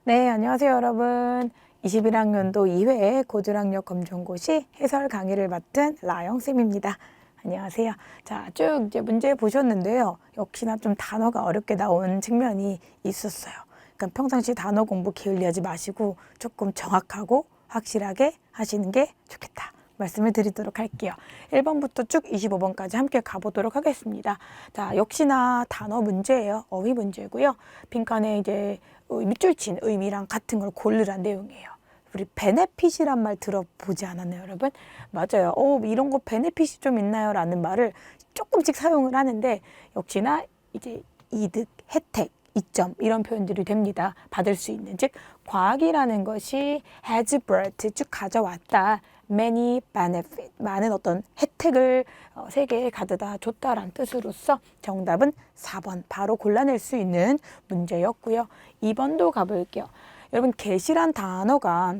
네, 안녕하세요, 여러분. 21학년도 2회 고졸학력 검정고시 해설 강의를 맡은 라영쌤입니다. 안녕하세요. 자, 쭉 이제 문제 보셨는데요. 역시나 좀 단어가 어렵게 나온 측면이 있었어요. 그러니까 평상시 단어 공부 게을리하지 마시고 조금 정확하고 확실하게 하시는 게 좋겠다. 말씀을 드리도록 할게요. 1번부터 쭉 25번까지 함께 가보도록 하겠습니다. 자, 역시나 단어 문제예요. 어휘 문제고요. 빈칸에 이제 밑줄 친 의미랑 같은 걸 고르란 내용이에요. 우리 베네핏이란 말 들어보지 않았나요, 여러분? 맞아요. 이런 거 베네핏이 좀 있나요? 라는 말을 조금씩 사용을 하는데 역시나 이제 이득, 혜택, 이점 이런 표현들이 됩니다. 받을 수 있는, 즉 과학이라는 것이 has brought, 쭉 가져왔다. many benefit, 많은 어떤 혜택을 세계에 가져다 줬다라는 뜻으로서 정답은 4번 바로 골라낼 수 있는 문제였고요. 2번도 가볼게요. 여러분 계시란 단어가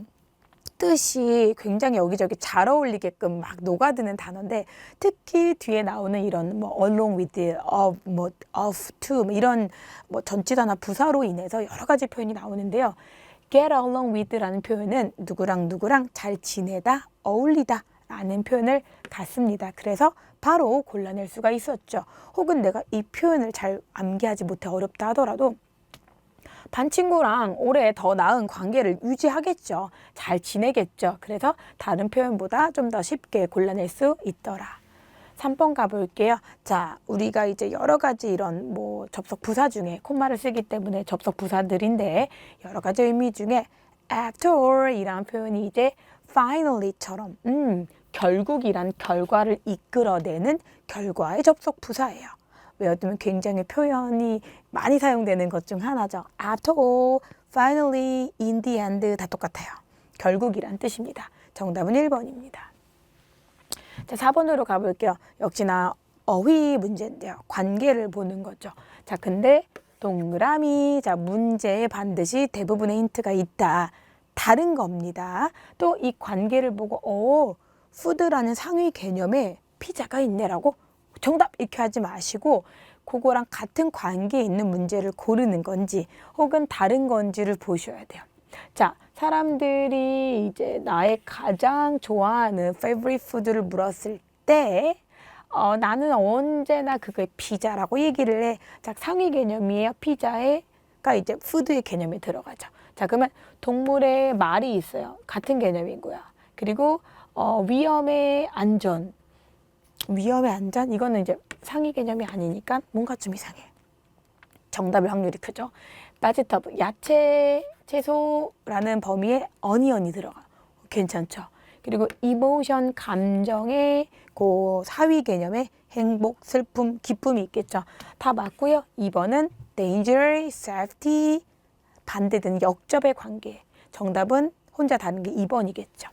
뜻이 굉장히 여기저기 잘 어울리게끔 막 녹아드는 단어인데 특히 뒤에 나오는 이런 뭐 along with, of, to 이런 전치사나 부사로 인해서 여러 가지 표현이 나오는데요. get along with라는 표현은 누구랑 잘 지내다, 어울리다 라는 표현을 갖습니다. 그래서 바로 골라낼 수가 있었죠. 혹은 내가 이 표현을 잘 암기하지 못해 어렵다 하더라도 반 친구랑 오래 더 나은 관계를 유지하겠죠. 잘 지내겠죠. 그래서 다른 표현보다 좀 더 쉽게 골라낼 수 있더라. 3번 가볼게요. 자, 우리가 이제 여러 가지 이런 접속 부사 중에 콤마를 쓰기 때문에 접속 부사들인데 여러 가지 의미 중에 after all 이라는 표현이 이제 finally처럼 결국이란 결과를 이끌어내는 결과의 접속 부사예요. 외워두면 굉장히 표현이 많이 사용되는 것 중 하나죠. after all, finally, in the end 다 똑같아요. 결국이란 뜻입니다. 정답은 1번입니다. 자, 4번으로 가볼게요. 역시나 어휘 문제인데요. 관계를 보는 거죠. 자, 근데 동그라미, 자, 문제에 반드시 대부분의 힌트가 있다. 다른 겁니다. 또 이 관계를 보고 푸드라는 상위 개념에 피자가 있네라고 정답 이렇게 하지 마시고 그거랑 같은 관계에 있는 문제를 고르는 건지 혹은 다른 건지를 보셔야 돼요. 자, 사람들이 이제 나의 가장 좋아하는 favorite food를 물었을 때 나는 언제나 그게 피자라고 얘기를 해. 자, 상위 개념이에요. 피자가 이제 푸드의 개념에 들어가죠. 자, 그러면 동물의 말이 있어요. 같은 개념이고요. 그리고 위험의 안전. 이거는 이제 상위 개념이 아니니까 뭔가 좀 이상해. 정답일 확률이 크죠. 베지터블, 야채, 채소라는 범위에 어니언이 들어가. 괜찮죠. 그리고 이모션, 감정의 그 사위 개념에 행복, 슬픔, 기쁨이 있겠죠. 다 맞고요. 2번은 danger, safety, 반대되는 역접의 관계. 정답은 혼자 다른 게 2번이겠죠.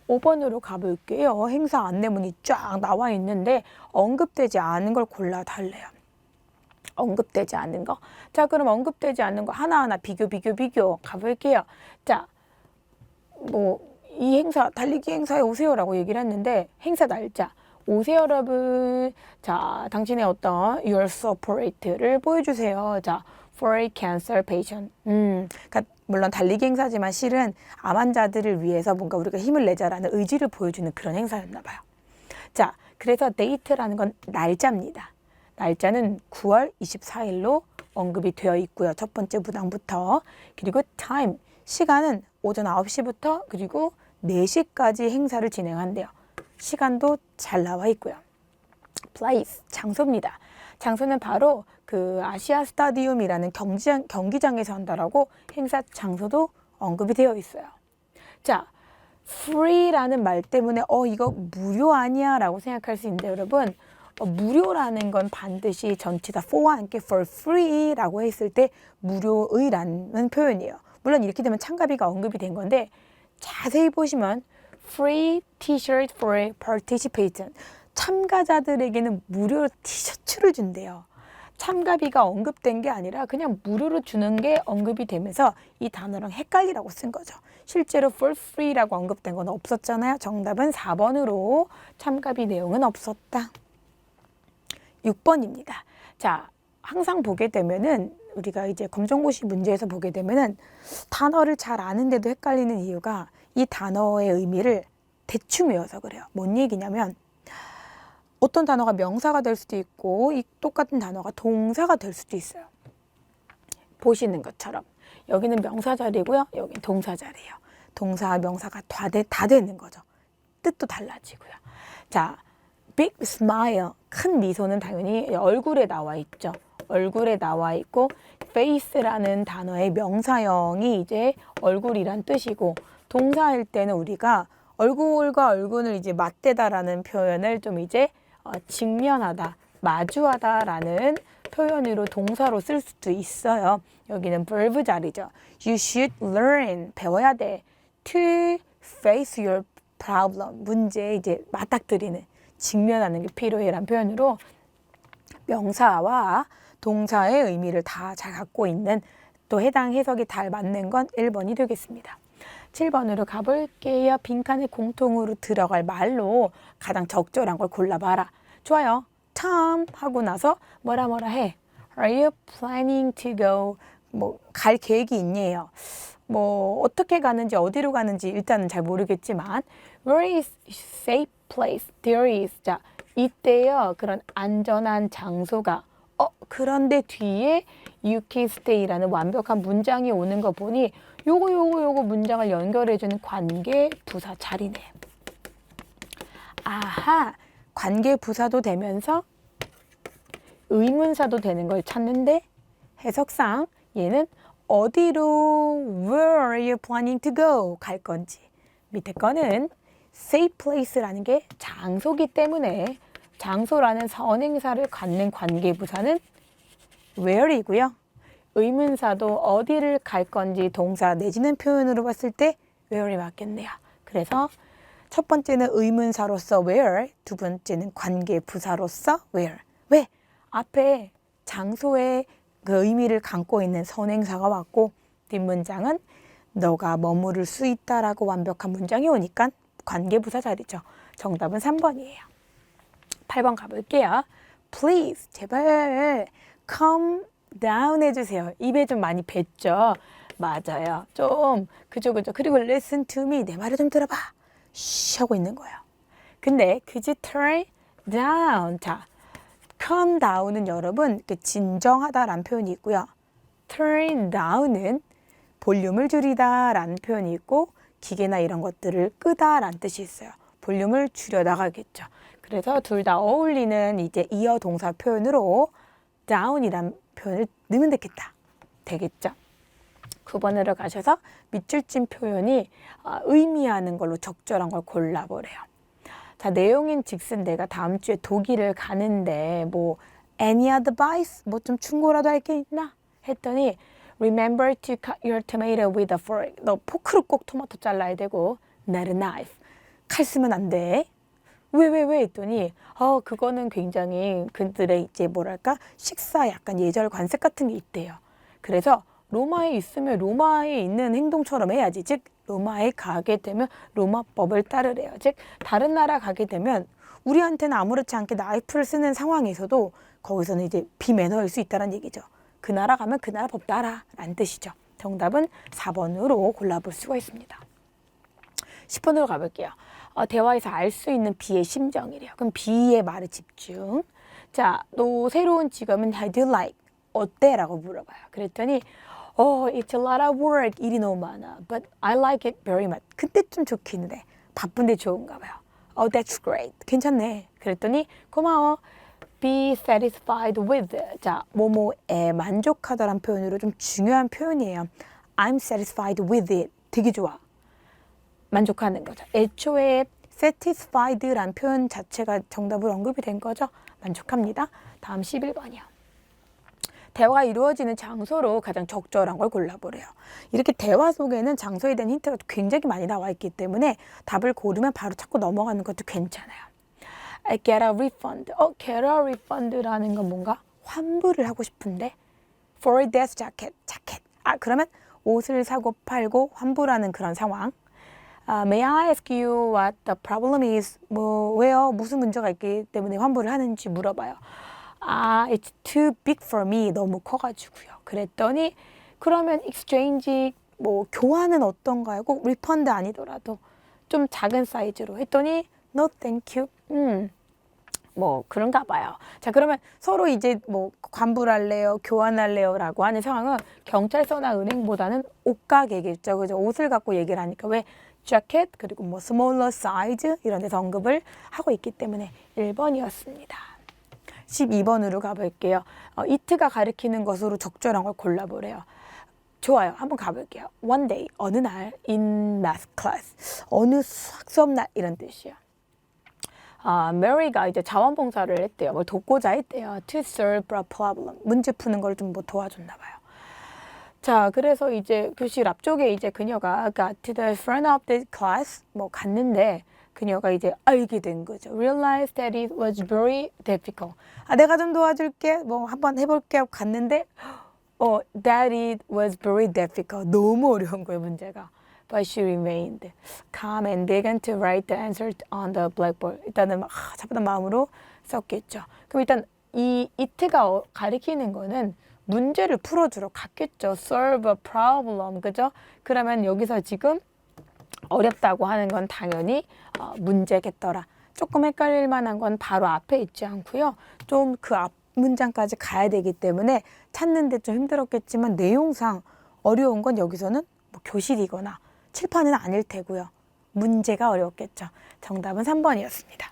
5번으로 가볼게요. 행사 안내문이 쫙 나와 있는데 언급되지 않은 걸 골라달래요. 언급되지 않은 거. 자, 그럼 언급되지 않는 거 하나하나 비교 가볼게요. 자, 이 행사, 달리기 행사에 오세요라고 얘기를 했는데 행사 날짜. 오세요, 여러분. 자, 당신의 어떤 your support를 보여주세요. 자, for a cancer patient. 그러니까 물론 달리기 행사지만 실은 암 환자들을 위해서 뭔가 우리가 힘을 내자라는 의지를 보여주는 그런 행사였나 봐요. 자, 그래서 데이트라는 건 날짜입니다. 날짜는 9월 24일로 언급이 되어 있고요. 첫 번째 문항부터. 그리고 time, 시간은 오전 9시부터 그리고 4시까지 행사를 진행한대요. 시간도 잘 나와 있고요. place, 장소입니다. 장소는 바로 그 아시아 스타디움이라는 경기장에서 한다라고 행사 장소도 언급이 되어 있어요. 자, free라는 말 때문에 이거 무료 아니야 라고 생각할 수 있는데 여러분 무료라는 건 반드시 전치사 for와 함께 for free라고 했을 때 무료의라는 표현이에요. 물론 이렇게 되면 참가비가 언급이 된 건데 자세히 보시면 free t-shirt for participants, 참가자들에게는 무료로 티셔츠를 준대요. 참가비가 언급된 게 아니라 그냥 무료로 주는 게 언급이 되면서 이 단어랑 헷갈리라고 쓴 거죠. 실제로 for free라고 언급된 건 없었잖아요. 정답은 4번으로 참가비 내용은 없었다. 6번입니다. 자, 항상 보게 되면은 우리가 이제 검정고시 문제에서 보게 되면은 단어를 잘 아는데도 헷갈리는 이유가 이 단어의 의미를 대충 외워서 그래요. 뭔 얘기냐면 어떤 단어가 명사가 될 수도 있고 이 똑같은 단어가 동사가 될 수도 있어요. 보시는 것처럼 여기는 명사 자리고요. 여기는 동사 자리예요. 동사와 명사가 다 되는 거죠. 뜻도 달라지고요. 자, big smile, 큰 미소는 당연히 얼굴에 나와 있죠. 얼굴에 나와 있고 face라는 단어의 명사형이 이제 얼굴이란 뜻이고 동사일 때는 우리가 얼굴과 얼굴을 이제 맞대다라는 표현을 좀 이제 직면하다, 마주하다라는 표현으로 동사로 쓸 수도 있어요. 여기는 verb 자리죠. You should learn, 배워야 돼. To face your problem, 문제에 이제 맞닥뜨리는, 직면하는 게 필요해라는 표현으로 명사와 동사의 의미를 다 잘 갖고 있는 또 해당 해석이 잘 맞는 건 1번이 되겠습니다. 7번으로 가볼게요. 빈칸에 공통으로 들어갈 말로 가장 적절한 걸 골라봐라. 좋아요. Tom 하고 나서 뭐라 해. Are you planning to go? 뭐 갈 계획이 있니요? 뭐 어떻게 가는지 어디로 가는지 일단은 잘 모르겠지만 Where is safe place? There is. 자, 이때요. 그런 안전한 장소가 그런데 뒤에 you can stay라는 완벽한 문장이 오는 거 보니 요거 문장을 연결해주는 관계 부사 자리네. 아하, 관계 부사도 되면서 의문사도 되는 걸 찾는데 해석상 얘는 어디로 Where are you planning to go? 갈 건지. 밑에 거는 safe place라는 게 장소기 때문에 장소라는 선행사를 갖는 관계부사는 where이고요. 의문사도 어디를 갈 건지 동사 내지는 표현으로 봤을 때 where이 맞겠네요. 그래서 첫 번째는 의문사로서 where, 두 번째는 관계부사로서 where. 왜? 앞에 장소의 그 의미를 담고 있는 선행사가 왔고 뒷문장은 너가 머무를 수 있다라고 완벽한 문장이 오니까 관계부사 자리죠. 정답은 3번이에요. 8번 가볼게요. Please, 제발 calm down 해주세요. 입에 좀 많이 뱉죠. 맞아요. 좀 그죠. 그리고 listen to me, 내 말을 좀 들어봐. 쉬 하고 있는 거예요. 근데 could you turn down? 자, calm down은 여러분 진정하다라는 표현이 있고요. turn down은 볼륨을 줄이다라는 표현이 있고 기계나 이런 것들을 끄다라는 뜻이 있어요. 볼륨을 줄여 나가겠죠. 그래서 둘 다 어울리는 이제 이어 동사 표현으로 down이란 표현을 넣으면 되겠죠. 9번으로 가셔서 밑줄 친 표현이 의미하는 걸로 적절한 걸 골라보래요. 자, 내용인 즉슨 내가 다음 주에 독일을 가는데 뭐 any advice? 뭐 좀 충고라도 할 게 있나? 했더니 remember to cut your tomato with a fork. 너 포크로 꼭 토마토 잘라야 되고 not a knife. 칼 쓰면 안 돼. 왜 했더니 그거는 굉장히 그들의 이제 뭐랄까 식사 약간 예절 관습 같은 게 있대요. 그래서 로마에 있으면 로마에 있는 행동처럼 해야지. 즉 로마에 가게 되면 로마법을 따르래요. 즉 다른 나라 가게 되면 우리한테는 아무렇지 않게 나이프를 쓰는 상황에서도 거기서는 이제 비매너일 수 있다는 얘기죠. 그 나라 가면 그 나라 법 따라라는 뜻이죠. 정답은 4번으로 골라볼 수가 있습니다. 10번으로 가볼게요. 대화에서 알 수 있는 B의 심정이래요. 그럼 B의 말에 집중. 자, 너 새로운 직업은 how do you like? 어때? 라고 물어봐요. 그랬더니 it's a lot of work. 일이 너무 많아. But I like it very much. 근데 좀 좋긴 해. 바쁜데 좋은가 봐요. That's great. 괜찮네. 그랬더니 고마워. Be satisfied with. 자, 뭐뭐에 만족하다라는 표현으로 좀 중요한 표현이에요. I'm satisfied with it. 되게 좋아. 만족하는 거죠. 애초에 satisfied라는 표현 자체가 정답으로 언급이 된 거죠. 만족합니다. 다음 11번이요. 대화가 이루어지는 장소로 가장 적절한 걸 골라보래요. 이렇게 대화 속에는 장소에 대한 힌트가 굉장히 많이 나와 있기 때문에 답을 고르면 바로 찾고 넘어가는 것도 괜찮아요. I get a refund. get a refund라는 건 뭔가 환불을 하고 싶은데 for this jacket. 그러면 옷을 사고 팔고 환불하는 그런 상황. May I ask you what the problem is? 왜요? 무슨 문제가 있기 때문에 환불을 하는지 물어봐요. it's too big for me. 너무 커가지고요. 그랬더니 그러면 exchange 뭐 교환은 어떤가요? 꼭 refund 아니더라도 좀 작은 사이즈로 했더니 no thank you. 뭐 그런가 봐요. 자, 그러면 서로 이제 뭐 환불할래요, 교환할래요 라고 하는 상황은 경찰서나 은행보다는 옷가게겠죠. 그죠? 옷을 갖고 얘기를 하니까 왜 자켓 그리고 뭐 smaller size 이런 데서 언급을 하고 있기 때문에 1번이었습니다. 12번으로 가볼게요. it가 가리키는 것으로 적절한 걸 골라보래요. 좋아요. 한번 가볼게요. One day, 어느 날 in math class, 어느 수학 수업 날 이런 뜻이에요. Mary가 이제 자원봉사를 했대요. 뭘 돕고자 했대요. To solve a problem. 문제 푸는 걸 좀 뭐 도와줬나 봐요. 자, 그래서 이제 교실 앞쪽에 이제 그녀가 got to the front of the class 뭐 갔는데 그녀가 이제 알게 된 거죠. Realized that it was very difficult. 내가 좀 도와줄게. 뭐 한번 해볼게 하고 갔는데 that it was very difficult. 너무 어려운 거예요, 문제가. But she remained calm and began to write the answer on the blackboard. 일단은 막 차분한 마음으로 썼겠죠. 그럼 일단 이 it가 가리키는 거는 문제를 풀어주러 갔겠죠. Solve a problem, 그죠? 그러면 여기서 지금 어렵다고 하는 건 당연히 문제겠더라. 조금 헷갈릴 만한 건 바로 앞에 있지 않고요. 좀 그 앞 문장까지 가야 되기 때문에 찾는데 좀 힘들었겠지만 내용상 어려운 건 여기서는 뭐 교실이거나 칠판은 아닐 테고요. 문제가 어려웠겠죠. 정답은 3번이었습니다.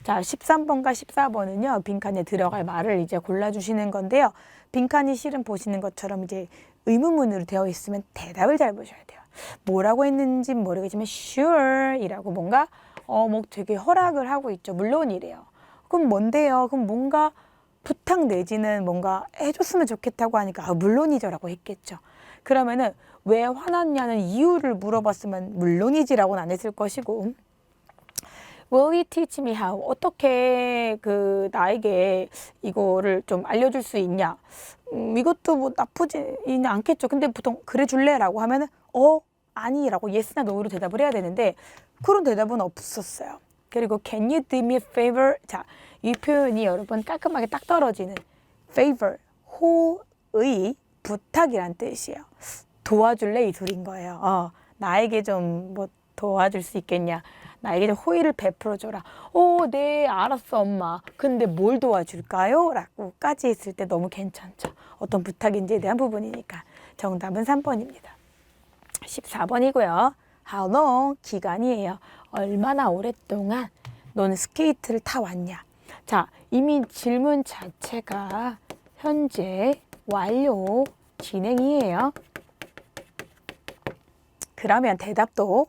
자, 13번과 14번은요. 빈칸에 들어갈 말을 이제 골라주시는 건데요. 빈칸이 실은 보시는 것처럼 이제 의문문으로 되어 있으면 대답을 잘 보셔야 돼요. 뭐라고 했는지 모르겠지만 sure 이라고 뭔가 뭐 되게 허락을 하고 있죠. 물론이래요. 그럼 뭔데요? 그럼 뭔가 부탁 내지는 뭔가 해줬으면 좋겠다고 하니까 물론이죠 라고 했겠죠. 그러면은 왜 화났냐는 이유를 물어봤으면 물론이지라고는 안 했을 것이고 Will you teach me how? 어떻게 나에게 이거를 좀 알려줄 수 있냐? 이것도 뭐 나쁘지는 않겠죠. 근데 보통 그래 줄래? 라고 하면은 아니 라고 yes나 no로 대답을 해야 되는데 그런 대답은 없었어요. 그리고 can you do me a favor? 자, 이 표현이 여러분 깔끔하게 딱 떨어지는 favor, 호의, 부탁이란 뜻이에요. 도와줄래? 이 소린 거예요. 나에게 좀 뭐 도와줄 수 있겠냐? 나에게 좀 호의를 베풀어줘라. 네, 알았어, 엄마. 근데 뭘 도와줄까요? 라고까지 했을 때 너무 괜찮죠. 어떤 부탁인지에 대한 부분이니까. 정답은 3번입니다. 14번이고요. How long? 기간이에요. 얼마나 오랫동안 너는 스케이트를 타왔냐? 자, 이미 질문 자체가 현재 완료 진행이에요. 그러면 대답도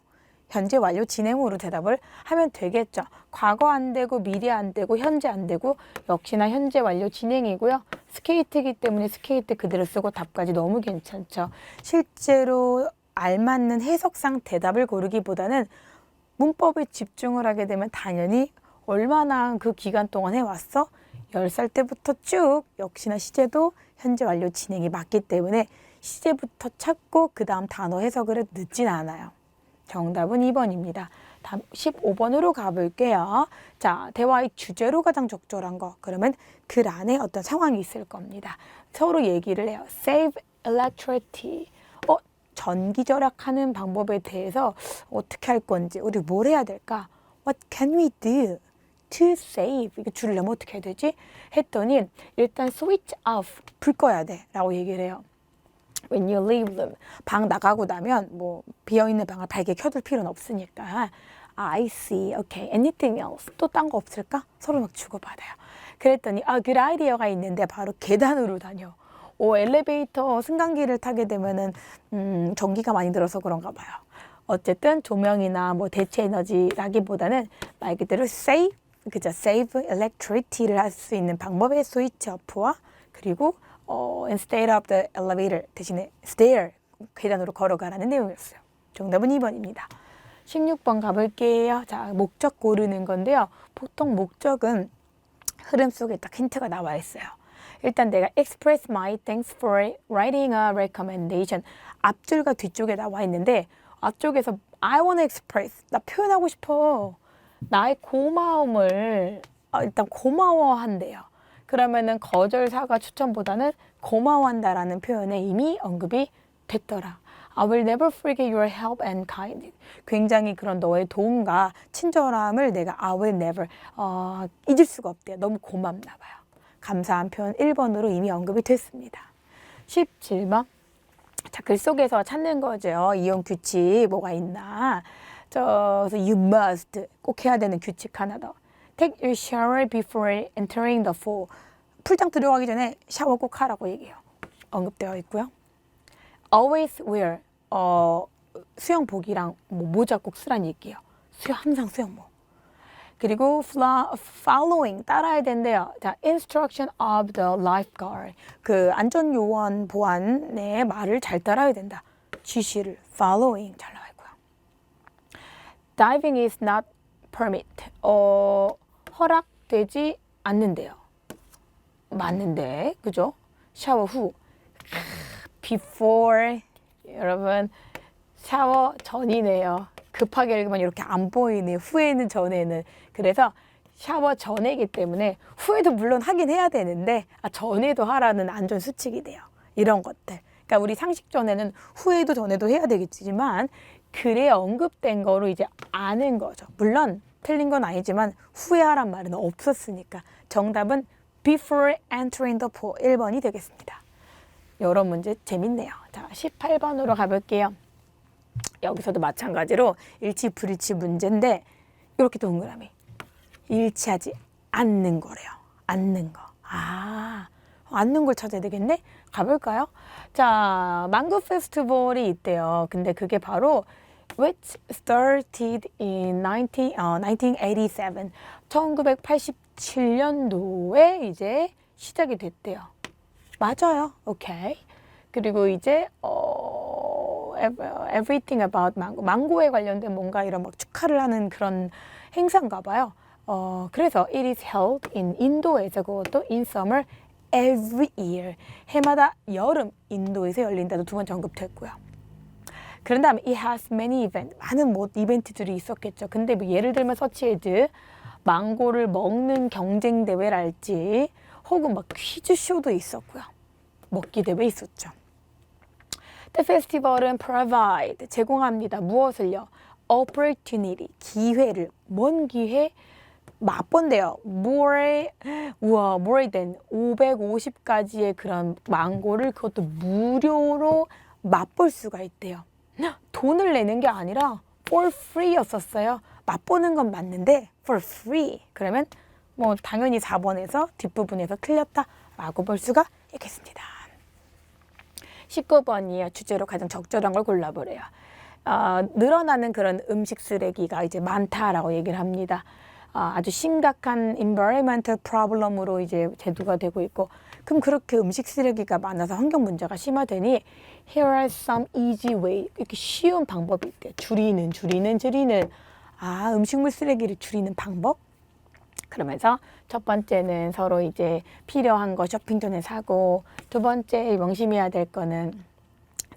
현재 완료 진행으로 대답을 하면 되겠죠. 과거 안 되고 미래 안 되고 현재 안 되고 역시나 현재 완료 진행이고요. 스케이트이기 때문에 스케이트 그대로 쓰고 답까지 너무 괜찮죠. 실제로 알맞는 해석상 대답을 고르기보다는 문법에 집중을 하게 되면 당연히 얼마나 그 기간 동안 해왔어? 10살 때부터 쭉 역시나 시제도 현재 완료 진행이 맞기 때문에 시제부터 찾고 그 다음 단어 해석을 늦진 않아요. 정답은 2번입니다. 다음 15번으로 가볼게요. 자, 대화의 주제로 가장 적절한 거. 그러면 글 안에 어떤 상황이 있을 겁니다. 서로 얘기를 해요. Save electricity. 전기 절약하는 방법에 대해서 어떻게 할 건지, 우리 뭘 해야 될까? What can we do to save? 이거 줄을 내면 어떻게 해야 되지? 했더니 일단 switch off, 불 꺼야 돼 라고 얘기를 해요. When you leave them, 방 나가고 나면 뭐 비어있는 방을 밝게 켜둘 필요는 없으니까 I see, okay, anything else? 또 딴 거 없을까? 서로 막 주고받아요. 그랬더니 good idea가 있는데 바로 계단으로 다녀. 엘리베이터 승강기를 타게 되면은 전기가 많이 들어서 그런가 봐요. 어쨌든 조명이나 뭐 대체 에너지라기보다는 말 그대로 save, 그죠? save electricity를 할 수 있는 방법의 스위치 오프와 그리고 instead of the elevator 대신에 stair, 계단으로 걸어가라는 내용이었어요. 정답은 2번입니다. 16번 가볼게요. 자, 목적 고르는 건데요. 보통 목적은 흐름 속에 딱 힌트가 나와 있어요. 일단 내가 express my thanks for writing a recommendation. 앞줄과 뒤쪽에 나와 있는데 앞쪽에서 I want to express, 나 표현하고 싶어. 나의 고마움을 일단 고마워한대요. 그러면은 거절사가 추천보다는 고마워한다라는 표현에 이미 언급이 됐더라. I will never forget your help and kindness. 굉장히 그런 너의 도움과 친절함을 내가 I will never 잊을 수가 없대요. 너무 고맙나 봐요. 감사한 표현 1번으로 이미 언급이 됐습니다. 17번. 자, 글 속에서 찾는 거죠. 이용 규칙 뭐가 있나. 그래서 you must 꼭 해야 되는 규칙 하나 더. Take your shower before entering the pool. 풀장 들어가기 전에 샤워 꼭 하라고 얘기해요. 언급되어 있고요. Always wear 수영복이랑 모자 꼭 쓰라는 얘기예요. 항상 수영복. 그리고 following 따라야 된대요. 자, instruction of the lifeguard. 그 안전요원 보안의 말을 잘 따라야 된다. 지시를 following 잘 나와 있고요. Diving is not permit. 허락되지 않는데요. 맞는데, 그죠? 샤워 후. Before. 여러분, 샤워 전이네요. 급하게 읽으면 이렇게 안 보이네요. 후에는 전에는. 그래서 샤워 전이기 때문에 후에도 물론 하긴 해야 되는데 전에도 하라는 안전 수칙이네요. 이런 것들. 그러니까 우리 상식 전에는 후에도 전에도 해야 되겠지만 글에 언급된 거로 이제 아는 거죠. 물론 틀린 건 아니지만 후에 하란 말은 없었으니까 정답은 before entering the pool 1번이 되겠습니다. 여러 문제 재밌네요. 자, 18번으로 가볼게요. 여기서도 마찬가지로 일치 불일치 문제인데 이렇게 동그라미 일치하지 않는 거래요. 않는 거. 않는 걸 찾아야 되겠네. 가볼까요? 자, 망고 페스티벌이 있대요. 근데 그게 바로 which started in 1987. 1987년도에 이제 시작이 됐대요. 맞아요. 오케이. 그리고 이제 everything about 망고. 망고에 관련된 뭔가 이런 막 축하를 하는 그런 행사인가 봐요. 그래서 it is held in 인도에서 그것도 in summer every year. 해마다 여름 인도에서 열린다도 두 번째 언급됐고요. 그런 다음에 it has many events. 많은 이벤트들이 있었겠죠. 근데 뭐 예를 들면 서치에드 망고를 먹는 경쟁 대회랄지 혹은 막 퀴즈쇼도 있었고요. 먹기 대회 있었죠. The festival은 provide 제공합니다. 무엇을요? opportunity 기회를 뭔 기회? 맛본대요. more than 550가지의 그런 망고를 그것도 무료로 맛볼 수가 있대요. 돈을 내는 게 아니라 for free였었어요. 맛보는 건 맞는데 for free. 그러면 뭐 당연히 4번에서 뒷부분에서 틀렸다라고 볼 수가 있겠습니다. 19번이에요. 주제로 가장 적절한 걸 골라보래요. 늘어나는 그런 음식 쓰레기가 이제 많다라고 얘기를 합니다. 아주 심각한 environmental problem으로 이제 제도가 되고 있고, 그럼 그렇게 음식 쓰레기가 많아서 환경 문제가 심화되니 here are some easy way. 이렇게 쉬운 방법이 있대요. 줄이는. 음식물 쓰레기를 줄이는 방법? 그러면서 첫 번째는 서로 이제 필요한 거 쇼핑 전에 사고, 두 번째 명심해야 될 거는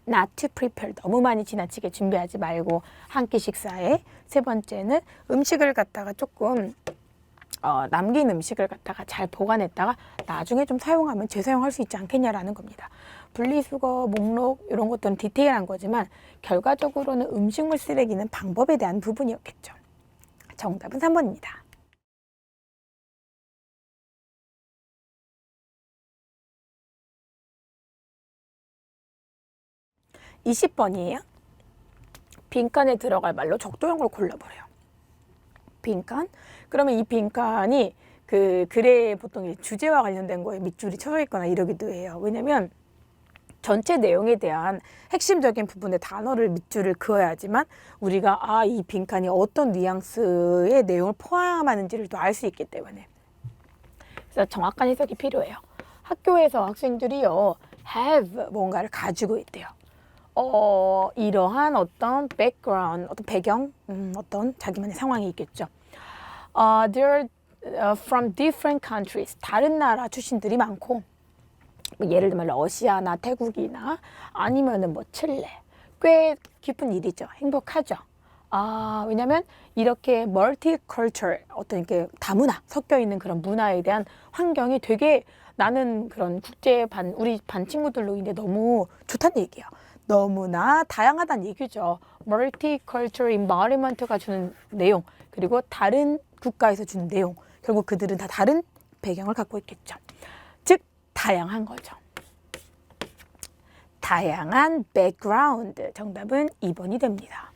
not to prepare. 너무 많이 지나치게 준비하지 말고 한 끼 식사에. 세 번째는 음식을 갖다가 조금 남긴 음식을 갖다가 잘 보관했다가 나중에 좀 사용하면 재사용할 수 있지 않겠냐라는 겁니다. 분리수거, 목록 이런 것들은 디테일한 거지만 결과적으로는 음식물 쓰레기는 방법에 대한 부분이었겠죠. 정답은 3번입니다. 20번이에요. 빈칸에 들어갈 말로 적절한 걸 골라보래요. 빈칸? 그러면 이 빈칸이 그 글에 보통 주제와 관련된 거에 밑줄이 쳐져 있거나 이러기도 해요. 왜냐면 전체 내용에 대한 핵심적인 부분의 단어를 밑줄을 그어야지만 우리가 이 빈칸이 어떤 뉘앙스의 내용을 포함하는지를 또 알 수 있기 때문에. 그래서 정확한 해석이 필요해요. 학교에서 학생들이요, have 뭔가를 가지고 있대요. 이러한 어떤 background, 어떤 배경, 어떤 자기만의 상황이 있겠죠. They're from different countries. 다른 나라 출신들이 많고, 뭐 예를 들면 러시아나 태국이나 아니면은 뭐 칠레. 꽤 깊은 일이죠. 행복하죠. 왜냐면 이렇게 멀티컬처럴 어떤 이렇게 다문화 섞여 있는 그런 문화에 대한 환경이 되게 나는 그런 우리 반 친구들로 인해 너무 좋다는 얘기예요. 너무나 다양하다는 얘기죠. 멀티컬처럴 인바이러먼트가 주는 내용, 그리고 다른 국가에서 주는 내용, 결국 그들은 다 다른 배경을 갖고 있겠죠. 즉 다양한 거죠. 다양한 백그라운드. 정답은 2번이 됩니다.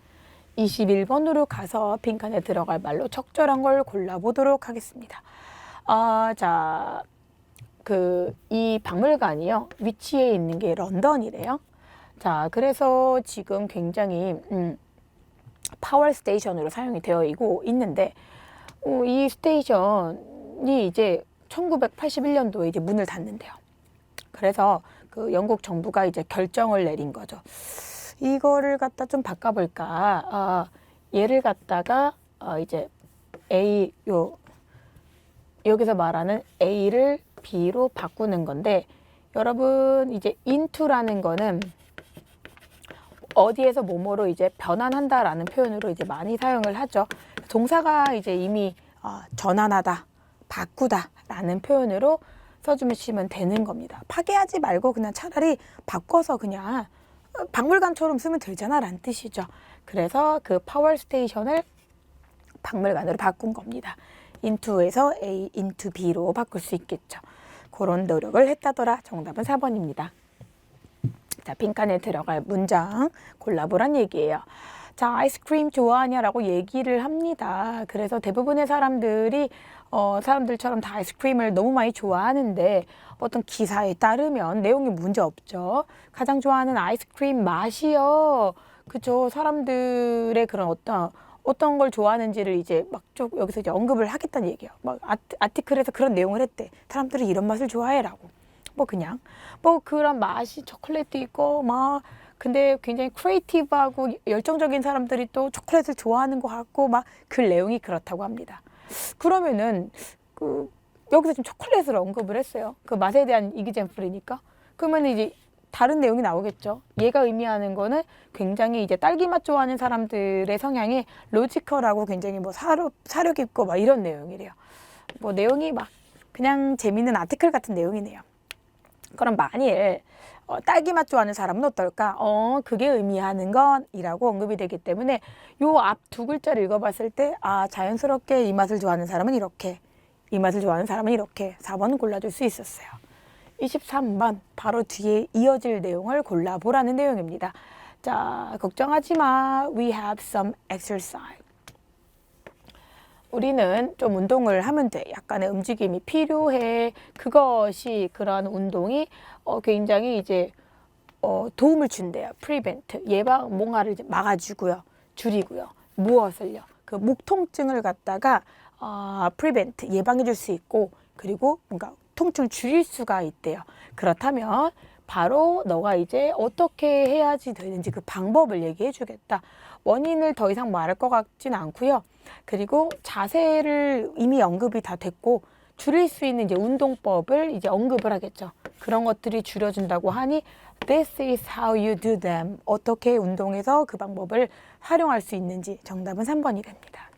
21번으로 가서 빈칸에 들어갈 말로 적절한 걸 골라보도록 하겠습니다. 이 박물관이요, 위치에 있는 게 런던이래요. 자, 그래서 지금 굉장히 파워 스테이션으로 사용이 되어 있는데 이 스테이션이 이제 1981년도에 이제 문을 닫는데요. 그래서 그 영국 정부가 이제 결정을 내린 거죠. 이거를 갖다 좀 바꿔볼까. 얘를 갖다가 이제 여기서 말하는 A를 B로 바꾸는 건데, 여러분 이제 into라는 거는 어디에서 뭐뭐로 이제 변환한다라는 표현으로 이제 많이 사용을 하죠. 동사가 이제 이미 전환하다, 바꾸다라는 표현으로 써주시면 되는 겁니다. 파괴하지 말고 그냥 차라리 바꿔서 그냥 박물관처럼 쓰면 되잖아 라는 뜻이죠. 그래서 그 파워 스테이션을 박물관으로 바꾼 겁니다. into에서 A, into B로 바꿀 수 있겠죠. 그런 노력을 했다더라. 정답은 4번입니다. 자, 빈칸에 들어갈 문장 골라보란 얘기예요. 자, 아이스크림 좋아하냐라고 얘기를 합니다. 그래서 대부분의 사람들처럼 다 아이스크림을 너무 많이 좋아하는데 어떤 기사에 따르면 내용이 문제 없죠. 가장 좋아하는 아이스크림 맛이요. 그죠? 사람들의 그런 어떤 걸 좋아하는지를 이제 막 쭉 여기서 이제 언급을 하겠다는 얘기예요. 막 아티클에서 그런 내용을 했대. 사람들이 이런 맛을 좋아해라고. 그냥 그런 맛이 초콜릿도 있고 근데 굉장히 크리에이티브하고 열정적인 사람들이 또 초콜릿을 좋아하는 것 같고 그 내용이 그렇다고 합니다. 그러면은 여기서 지금 초콜릿을 언급을 했어요. 그 맛에 대한 이기잼플이니까. 그러면 이제 다른 내용이 나오겠죠. 얘가 의미하는 거는 굉장히 이제 딸기 맛 좋아하는 사람들의 성향이 로지컬하고 굉장히 사려 깊고 이런 내용이래요. 내용이 그냥 재밌는 아티클 같은 내용이네요. 그럼 만일 딸기 맛 좋아하는 사람은 어떨까? 그게 의미하는 건 이라고 언급이 되기 때문에 요 앞 두 글자를 읽어봤을 때 자연스럽게 이 맛을 좋아하는 사람은 이렇게, 이 맛을 좋아하는 사람은 이렇게 4번은 골라줄 수 있었어요. 23번 바로 뒤에 이어질 내용을 골라보라는 내용입니다. 자, 걱정하지 마. We have some exercise. 우리는 좀 운동을 하면 돼. 약간의 움직임이 필요해. 그것이 그런 운동이 굉장히 이제 도움을 준대요. prevent, 예방, 뭔가를 이제 막아주고요. 줄이고요. 무엇을요? 그 목 통증을 갖다가 prevent, 예방해 줄 수 있고, 그리고 뭔가 통증을 줄일 수가 있대요. 그렇다면 바로 너가 이제 어떻게 해야지 되는지 그 방법을 얘기해 주겠다. 원인을 더 이상 말할 것 같진 않고요. 그리고 자세를 이미 언급이 다 됐고, 줄일 수 있는 이제 운동법을 이제 언급을 하겠죠. 그런 것들이 줄여준다고 하니 This is how you do them. 어떻게 운동해서 그 방법을 활용할 수 있는지. 정답은 3번이 됩니다.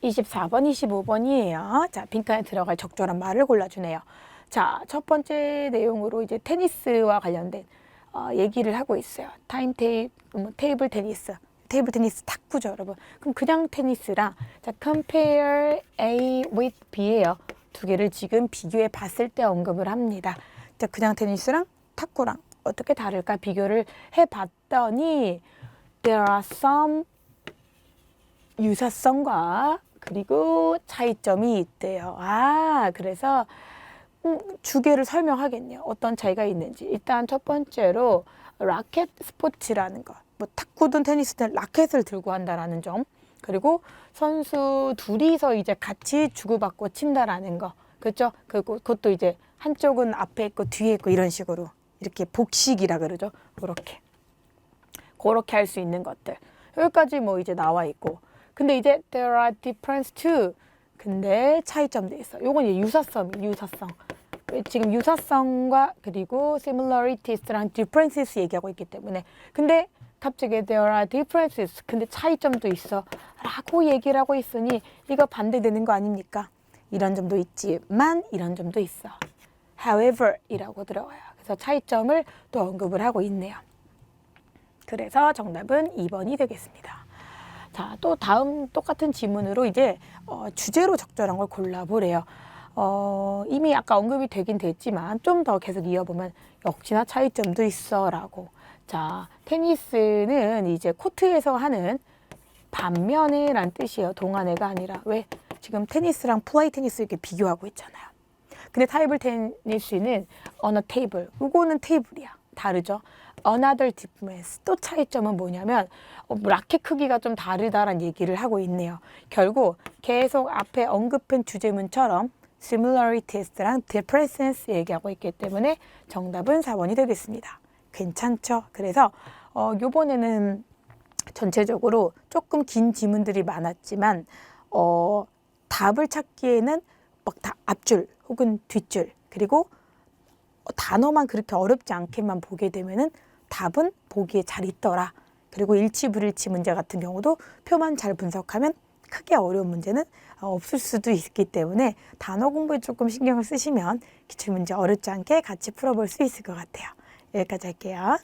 24번, 25번이에요. 자, 빈칸에 들어갈 적절한 말을 골라주네요. 자, 첫 번째 내용으로 이제 테니스와 관련된 얘기를 하고 있어요. 테이블 테니스. 테이블 테니스 탁구죠, 여러분. 그럼 그냥 테니스랑 compare A with B예요. 두 개를 지금 비교해 봤을 때 언급을 합니다. 자, 그냥 테니스랑 탁구랑 어떻게 다를까 비교를 해 봤더니 there are some 유사성과 그리고 차이점이 있대요. 그래서 주계를 설명하겠네요. 어떤 차이가 있는지. 일단 첫 번째로 라켓 스포츠라는 것. 탁구든 테니스든 라켓을 들고 한다라는 점. 그리고 선수 둘이서 이제 같이 주고받고 친다라는 거. 그렇죠? 그것도 이제 한쪽은 앞에 있고 뒤에 있고 이런 식으로 이렇게 복식이라 그러죠. 그렇게 할 수 있는 것들. 여기까지 이제 나와 있고. 근데 이제 there are difference too. 근데 차이점도 있어. 요건 이제 유사성. 지금 유사성과 그리고 similarieties랑 differences 얘기하고 있기 때문에. 근데 갑자기 there are differences. 근데 차이점도 있어. 라고 얘기를 하고 있으니 이거 반대되는 거 아닙니까? 이런 점도 있지만 이런 점도 있어. however 이라고 들어와요. 그래서 차이점을 또 언급을 하고 있네요. 그래서 정답은 2번이 되겠습니다. 자, 또 다음 똑같은 지문으로 이제 주제로 적절한 걸 골라보래요. 이미 아까 언급이 되긴 됐지만 좀 더 계속 이어보면 역시나 차이점도 있어 라고. 자, 테니스는 이제 코트에서 하는 반면에 란 뜻이에요. 동안에가 아니라. 왜? 지금 테니스랑 플레이 테니스 이렇게 비교하고 있잖아요. 근데 타이블 테니스는 on a table. 이거는 테이블이야. 다르죠? Another difference. 또 차이점은 뭐냐면 라켓 크기가 좀 다르다라는 얘기를 하고 있네요. 결국 계속 앞에 언급한 주제문처럼 similarieties랑 differences 얘기하고 있기 때문에 정답은 4번이 되겠습니다. 괜찮죠? 그래서 요번에는 전체적으로 조금 긴 지문들이 많았지만 답을 찾기에는 막 다 앞줄 혹은 뒷줄 그리고 단어만 그렇게 어렵지 않게만 보게 되면은 답은 보기에 잘 있더라. 그리고 일치 불일치 문제 같은 경우도 표만 잘 분석하면 크게 어려운 문제는 없을 수도 있기 때문에 단어 공부에 조금 신경을 쓰시면 기출문제 어렵지 않게 같이 풀어볼 수 있을 것 같아요. 여기까지 할게요.